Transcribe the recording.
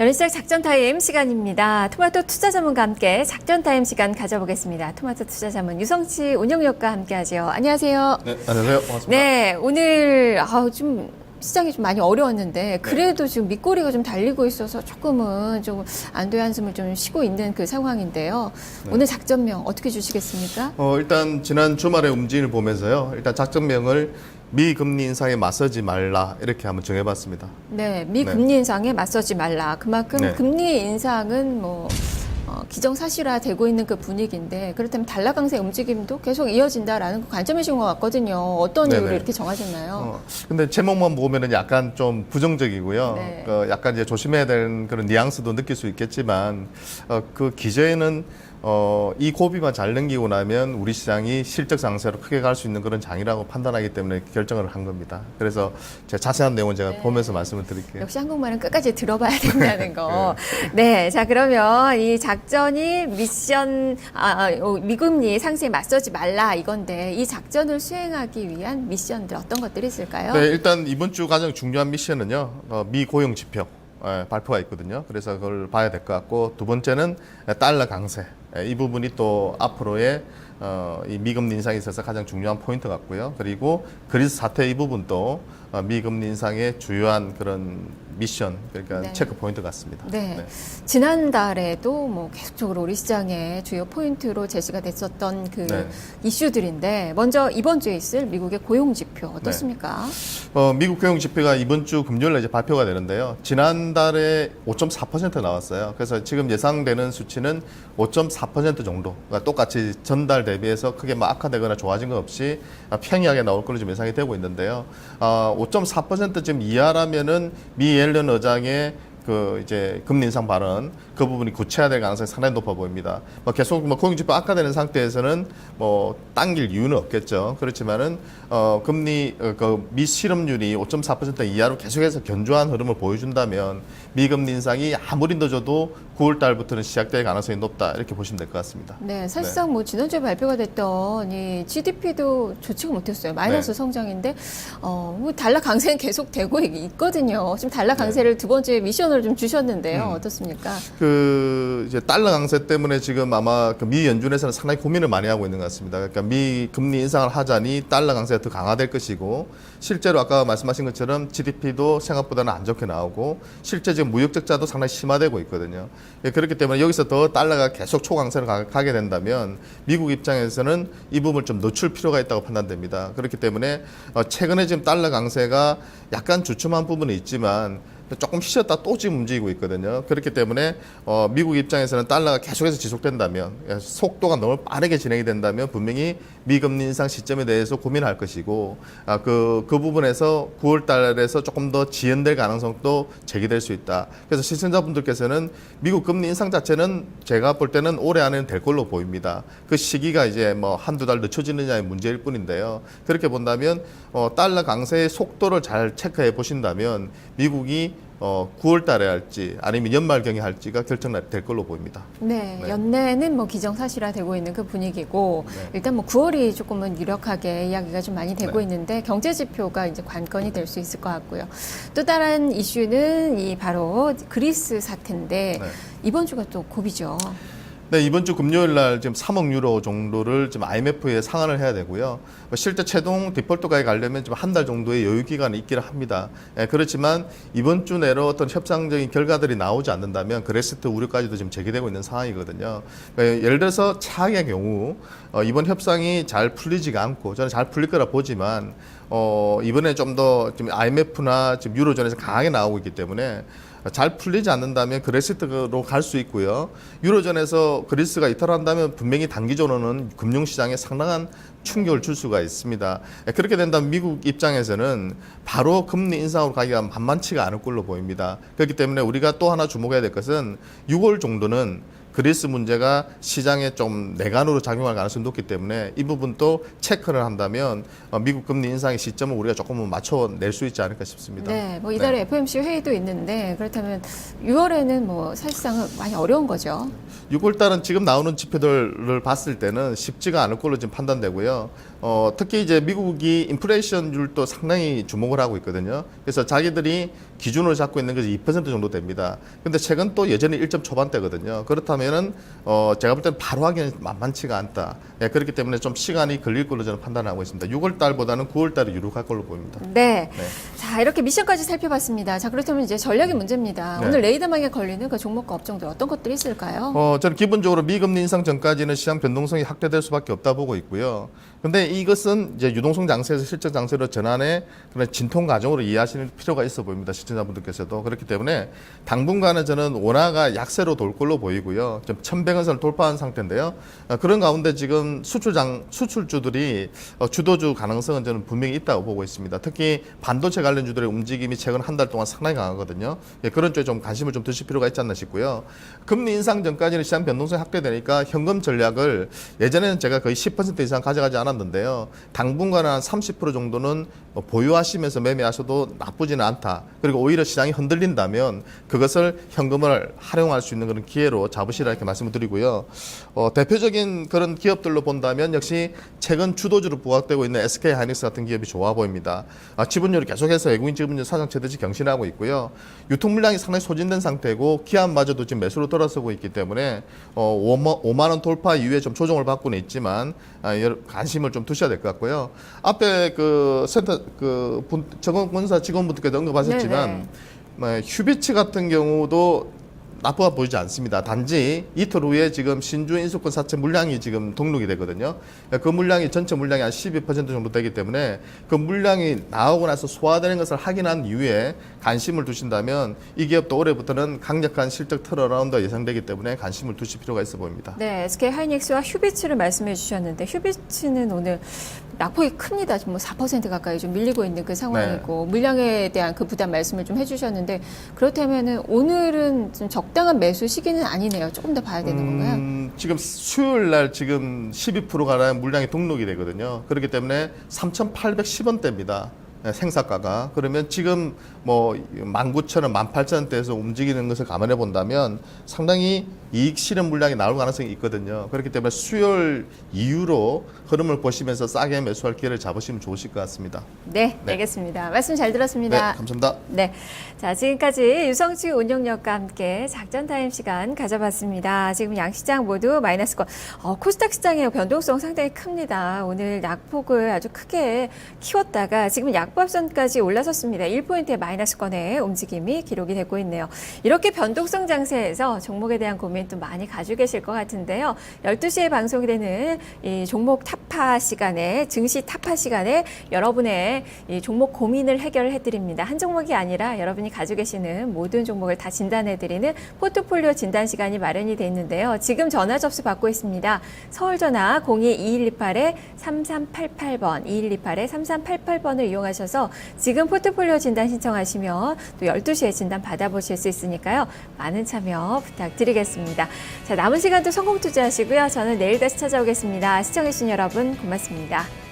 변희석 작전 타임 시간입니다. 토마토 투자 전문가 함께 작전 타임 시간 가져보겠습니다. 토마토 투자 전문 유성치 운영위원과 함께하죠. 안녕하세요. 네, 안녕하세요. 반갑습니다. 네, 오늘 좀 시장이 좀 많이 어려웠는데 그래도 지금 밑꼬리가 좀 달리고 있어서 조금은 좀 안도의 한숨을 좀 쉬고 있는 그 상황인데요. 오늘 작전명 어떻게 주시겠습니까? 일단 지난 주말의 움직임을 보면서요. 일단 작전명을 미금리 인상에 맞서지 말라 이렇게 한번 정해봤습니다. 네, 미금리 인상에 맞서지 말라. 그만큼 네. 금리 인상은 기정사실화 되고 있는 그 분위기인데 그렇다면 달러 강세 움직임도 계속 이어진다라는 그 관점이신 것 같거든요. 어떤 이유로 네네. 이렇게 정하셨나요? 근데 제목만 보면은 약간 좀 부정적이고요. 네. 약간 이제 조심해야 되는 그런 뉘앙스도 느낄 수 있겠지만, 그 기저에는 이 고비만 잘 넘기고 나면 우리 시장이 실적 상세로 크게 갈 수 있는 그런 장이라고 판단하기 때문에 결정을 한 겁니다. 그래서 제가 자세한 내용은 제가 보면서 말씀을 드릴게요. 역시 한국말은 끝까지 들어봐야 된다는 거. 네, 자 그러면 이 작전이 미션 미금리 상승에 맞서지 말라 이건데 이 작전을 수행하기 위한 미션들 어떤 것들이 있을까요? 네, 일단 이번 주 가장 중요한 미션은요, 미 고용 지표 발표가 있거든요. 그래서 그걸 봐야 될 것 같고, 두 번째는 달러 강세. 이 부분이 또 앞으로의 이 미금리 인상에 있어서 가장 중요한 포인트 같고요. 그리고 그리스 사태 이 부분도 미금리 인상의 주요한 그런 미션, 그러니까 네. 체크 포인트 같습니다. 네. 지난달에도 계속적으로 우리 시장의 주요 포인트로 제시가 됐었던 그 네. 이슈들인데 먼저 이번 주에 있을 미국의 고용 지표 어떻습니까? 미국 고용 지표가 이번 주 금요일에 이제 발표가 되는데요. 지난달에 5.4% 나왔어요. 그래서 지금 예상되는 수치는 5.4% 정도. 그러니까 똑같이 전달 대비해서 크게 악화되거나 좋아진 것 없이 평이하게 나올 걸로 좀 예상이 되고 있는데요. 5.4% 지금 이하라면은 미 옐런 의장의 그 이제 금리 인상 발언 그 부분이 구체화될 가능성이 상당히 높아 보입니다. 계속 고용지표 악화되는 상태에서는 당길 이유는 없겠죠. 그렇지만은 금리 그 미 실업률이 5.4% 이하로 계속해서 견조한 흐름을 보여준다면 미금리 인상이 아무리 늦어도 9월 달부터는 시작될 가능성이 높다 이렇게 보시면 될 것 같습니다. 네, 사실상 지난주에 발표가 됐던 이 GDP도 좋지가 못했어요. 마이너스 성장인데 달러 강세는 계속 되고 있거든요. 지금 달러 강세를 두 번째 미션으로 좀 주셨는데요. 어떻습니까? 이제 달러 강세 때문에 지금 아마 미 연준에서는 상당히 고민을 많이 하고 있는 것 같습니다. 그러니까 미 금리 인상을 하자니 달러 강세가 더 강화될 것이고, 실제로 아까 말씀하신 것처럼 GDP도 생각보다는 안 좋게 나오고, 실제 지금 무역 적자도 상당히 심화되고 있거든요. 그렇기 때문에 여기서 더 달러가 계속 초강세로 가게 된다면 미국 입장에서는 이 부분을 좀 늦출 필요가 있다고 판단됩니다. 그렇기 때문에 최근에 지금 달러 강세가 약간 주춤한 부분이 있지만 조금 쉬었다 또 지금 움직이고 있거든요. 그렇기 때문에 미국 입장에서는 달러가 계속해서 지속된다면, 속도가 너무 빠르게 진행이 된다면 분명히 미금리 인상 시점에 대해서 고민할 것이고, 그 부분에서 9월 달에서 조금 더 지연될 가능성도 제기될 수 있다. 그래서 시청자분들께서는 미국 금리 인상 자체는 제가 볼 때는 올해 안에는 될 걸로 보입니다. 그 시기가 이제 한두 달 늦춰지느냐의 문제일 뿐인데요. 그렇게 본다면 달러 강세의 속도를 잘 체크해 보신다면 미국이 9월 달에 할지 아니면 연말경에 할지가 결정될 걸로 보입니다. 네, 연내는 기정사실화 되고 있는 그 분위기고, 일단 9월이 조금은 유력하게 이야기가 좀 많이 되고 있는데, 경제 지표가 이제 관건이 될 수 있을 것 같고요. 또 다른 이슈는 바로 그리스 사태인데, 이번 주가 또 고비죠. 네, 이번 주 금요일 날 지금 3억 유로 정도를 지금 IMF에 상환을 해야 되고요. 실제 최종 디폴트가에 가려면 좀 한 달 정도의 여유 기간이 있기는 합니다. 그렇지만 이번 주 내로 어떤 협상적인 결과들이 나오지 않는다면 그레시트 우려까지도 지금 제기되고 있는 상황이거든요. 예를 들어서 최악의 경우 이번 협상이 잘 풀리지가 않고, 저는 잘 풀릴 거라 보지만 이번에 좀 더 지금 IMF나 지금 유로존에서 강하게 나오고 있기 때문에 잘 풀리지 않는다면 그레시트로 갈 수 있고요. 유로존에서 그리스가 이탈한다면 분명히 단기적으로는 금융시장에 상당한 충격을 줄 수가 있습니다. 그렇게 된다면 미국 입장에서는 바로 금리 인상으로 가기가 만만치가 않을 걸로 보입니다. 그렇기 때문에 우리가 또 하나 주목해야 될 것은 6월 정도는 그리스 문제가 시장에 좀 내관으로 작용할 가능성이 높기 때문에 이 부분도 체크를 한다면 미국 금리 인상의 시점을 우리가 조금은 맞춰낼 수 있지 않을까 싶습니다. 네, 이달에 FOMC 회의도 있는데 그렇다면 6월에는 사실상은 많이 어려운 거죠. 6월 달은 지금 나오는 지표들을 봤을 때는 쉽지가 않을 걸로 지금 판단되고요. 특히 이제 미국이 인플레이션율도 상당히 주목을 하고 있거든요. 그래서 자기들이 기준으로 잡고 있는 것이 2% 정도 됩니다. 근데 최근 또 여전히 1점 초반대거든요. 그렇다면은 제가 볼 때는 바로 하기는 만만치가 않다. 예, 그렇기 때문에 좀 시간이 걸릴 걸로 저는 판단하고 있습니다. 6월 달보다는 9월 달이 유력할 걸로 보입니다. 네. 네. 자, 이렇게 미션까지 살펴봤습니다. 자, 그렇다면 이제 전략이 문제입니다. 네. 오늘 레이더망에 걸리는 그 종목과 업종들 어떤 것들이 있을까요? 저는 기본적으로 미금리 인상 전까지는 시장 변동성이 확대될 수밖에 없다 보고 있고요. 근데 이것은 이제 유동성 장세에서 실적 장세로 전환의 그런 진통 과정으로 이해하시는 필요가 있어 보입니다. 시청자분들께서도. 그렇기 때문에 당분간은 저는 원화가 약세로 돌 걸로 보이고요. 좀 1100원선을 돌파한 상태인데요. 그런 가운데 지금 수출주들이 주도주 가능성은 저는 분명히 있다고 보고 있습니다. 특히 반도체 관련주들의 움직임이 최근 한 달 동안 상당히 강하거든요. 예, 그런 쪽에 좀 관심을 좀 두실 필요가 있지 않나 싶고요. 금리 인상 전까지는 시장 변동성이 확대되니까 현금 전략을 예전에는 제가 거의 10% 이상 가져가지 않았는데요. 당분간은 한 30% 정도는 보유하시면서 매매하셔도 나쁘지는 않다. 그리고 오히려 시장이 흔들린다면 그것을 현금을 활용할 수 있는 그런 기회로 잡으시라 이렇게 말씀을 드리고요. 대표적인 그런 기업들로 본다면 역시 최근 주도주로 부각되고 있는 SK 하이닉스 같은 기업이 좋아 보입니다. 지분율이 계속해서 외국인 지분율 사상 최대치 경신하고 있고요. 유통 물량이 상당히 소진된 상태고 기업마저도 지금 매수로 돌아서고 있기 때문에 5만 원 돌파 이후에 좀 조정을 받고는 있지만 관심을 좀 두셔야 될 것 같고요. 앞에 정원군사 직원분들께도 언급하셨지만 휴비츠 같은 경우도 나쁘게 보이지 않습니다. 단지 이틀 후에 지금 신주 인수권 사채 물량이 지금 등록이 되거든요. 그 물량이 전체 물량이 한 12% 정도 되기 때문에 그 물량이 나오고 나서 소화되는 것을 확인한 이후에 관심을 두신다면 이 기업도 올해부터는 강력한 실적 턴어라운드가 예상되기 때문에 관심을 두실 필요가 있어 보입니다. 네, SK 하이닉스와 휴비츠를 말씀해 주셨는데 휴비츠는 오늘 낙폭이 큽니다. 지금 뭐 4% 가까이 좀 밀리고 있는 그 상황이고 물량에 대한 그 부담 말씀을 좀 해주셨는데 그렇다면은 오늘은 좀 적당한 매수 시기는 아니네요. 조금 더 봐야 되는 건가요? 지금 수요일 날 지금 12%가 물량이 등록이 되거든요. 그렇기 때문에 3,810원대입니다. 생사가가. 그러면 지금 뭐 19,000원, 18,000원대에서 움직이는 것을 감안해 본다면 상당히 이익 실현 물량이 나올 가능성이 있거든요. 그렇기 때문에 수요일 이후로 흐름을 보시면서 싸게 매수할 기회를 잡으시면 좋으실 것 같습니다. 네, 알겠습니다. 말씀 잘 들었습니다. 네, 감사합니다. 네, 자 지금까지 유성치 운용력과 함께 작전 타임 시간 가져봤습니다. 지금 양시장 모두 마이너스권. 코스닥 시장의 변동성 상당히 큽니다. 오늘 낙폭을 아주 크게 키웠다가 지금 약보합선까지 올라섰습니다. 1포인트의 마이너스권의 움직임이 기록이 되고 있네요. 이렇게 변동성 장세에서 종목에 대한 고민 또 많이 가지고 계실 것 같은데요. 12시에 방송이 되는 이 종목 타파 시간에, 증시 타파 시간에 여러분의 이 종목 고민을 해결해 드립니다. 한 종목이 아니라 여러분이 가지고 계시는 모든 종목을 다 진단해 드리는 포트폴리오 진단 시간이 마련이 돼 있는데요. 지금 전화 접수 받고 있습니다. 서울 전화 02-2128-3388번, 2128-3388번을 이용하셔서 지금 포트폴리오 진단 신청하시면 또 12시에 진단 받아보실 수 있으니까요. 많은 참여 부탁드리겠습니다. 자, 남은 시간도 성공 투자하시고요. 저는 내일 다시 찾아오겠습니다. 시청해주신 여러분 고맙습니다.